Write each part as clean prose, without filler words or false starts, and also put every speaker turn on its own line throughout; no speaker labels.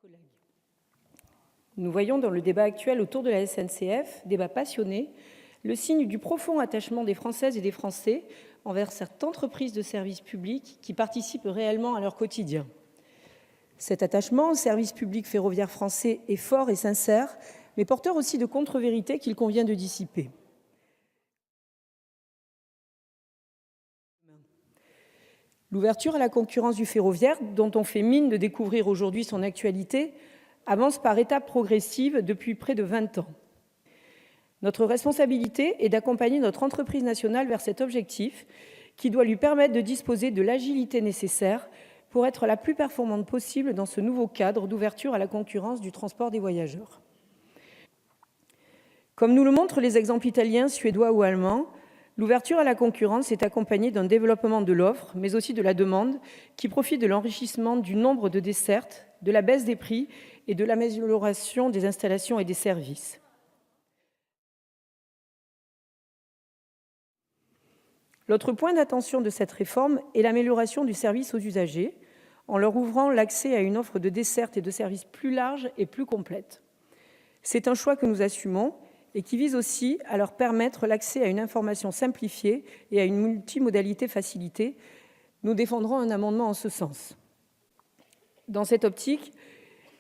collègues. Nous voyons dans le débat actuel autour de la SNCF, débat passionné, le signe du profond attachement des Françaises et des Français envers cette entreprise de service public qui participe réellement à leur quotidien. Cet attachement au service public ferroviaire français est fort et sincère, mais porteur aussi de contre-vérités qu'il convient de dissiper. L'ouverture à la concurrence du ferroviaire, dont on fait mine de découvrir aujourd'hui son actualité, avance par étapes progressives depuis près de 20 ans. Notre responsabilité est d'accompagner notre entreprise nationale vers cet objectif qui doit lui permettre de disposer de l'agilité nécessaire pour être la plus performante possible dans ce nouveau cadre d'ouverture à la concurrence du transport des voyageurs. Comme nous le montrent les exemples italiens, suédois ou allemands, l'ouverture à la concurrence est accompagnée d'un développement de l'offre, mais aussi de la demande, qui profite de l'enrichissement du nombre de dessertes, de la baisse des prix et de l'amélioration des installations et des services. L'autre point d'attention de cette réforme est l'amélioration du service aux usagers, en leur ouvrant l'accès à une offre de dessertes et de services plus large et plus complète. C'est un choix que nous assumons et qui vise aussi à leur permettre l'accès à une information simplifiée et à une multimodalité facilitée. Nous défendrons un amendement en ce sens. Dans cette optique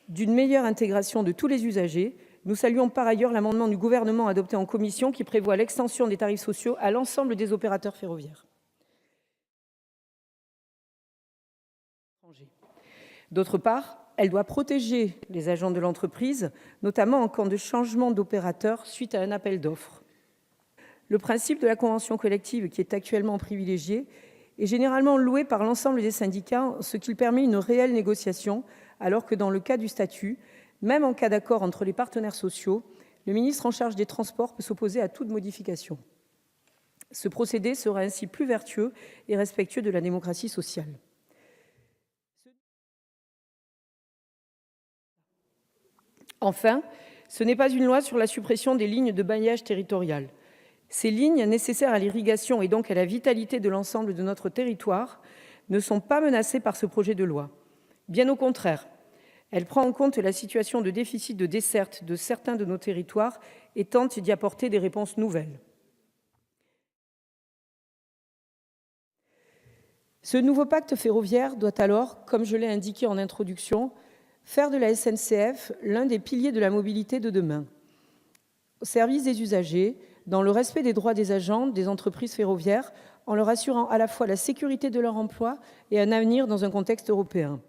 d'une meilleure intégration de tous les usagers, nous saluons par ailleurs l'amendement du gouvernement adopté en commission qui prévoit l'extension des tarifs sociaux à l'ensemble des opérateurs ferroviaires. D'autre part, elle doit protéger les agents de l'entreprise, notamment en cas de changement d'opérateur suite à un appel d'offres. Le principe de la convention collective, qui est actuellement privilégié, est généralement loué par l'ensemble des syndicats, ce qui permet une réelle négociation, alors que dans le cas du statut, même en cas d'accord entre les partenaires sociaux, le ministre en charge des Transports peut s'opposer à toute modification. Ce procédé sera ainsi plus vertueux et respectueux de la démocratie sociale. Enfin, ce n'est pas une loi sur la suppression des lignes de maillage territorial. Ces lignes, nécessaires à l'irrigation et donc à la vitalité de l'ensemble de notre territoire, ne sont pas menacées par ce projet de loi. Bien au contraire, elle prend en compte la situation de déficit de desserte de certains de nos territoires et tente d'y apporter des réponses nouvelles. Ce nouveau pacte ferroviaire doit alors, comme je l'ai indiqué en introduction, faire de la SNCF l'un des piliers de la mobilité de demain, au service des usagers, dans le respect des droits des agents des entreprises ferroviaires, en leur assurant à la fois la sécurité de leur emploi et un avenir dans un contexte européen.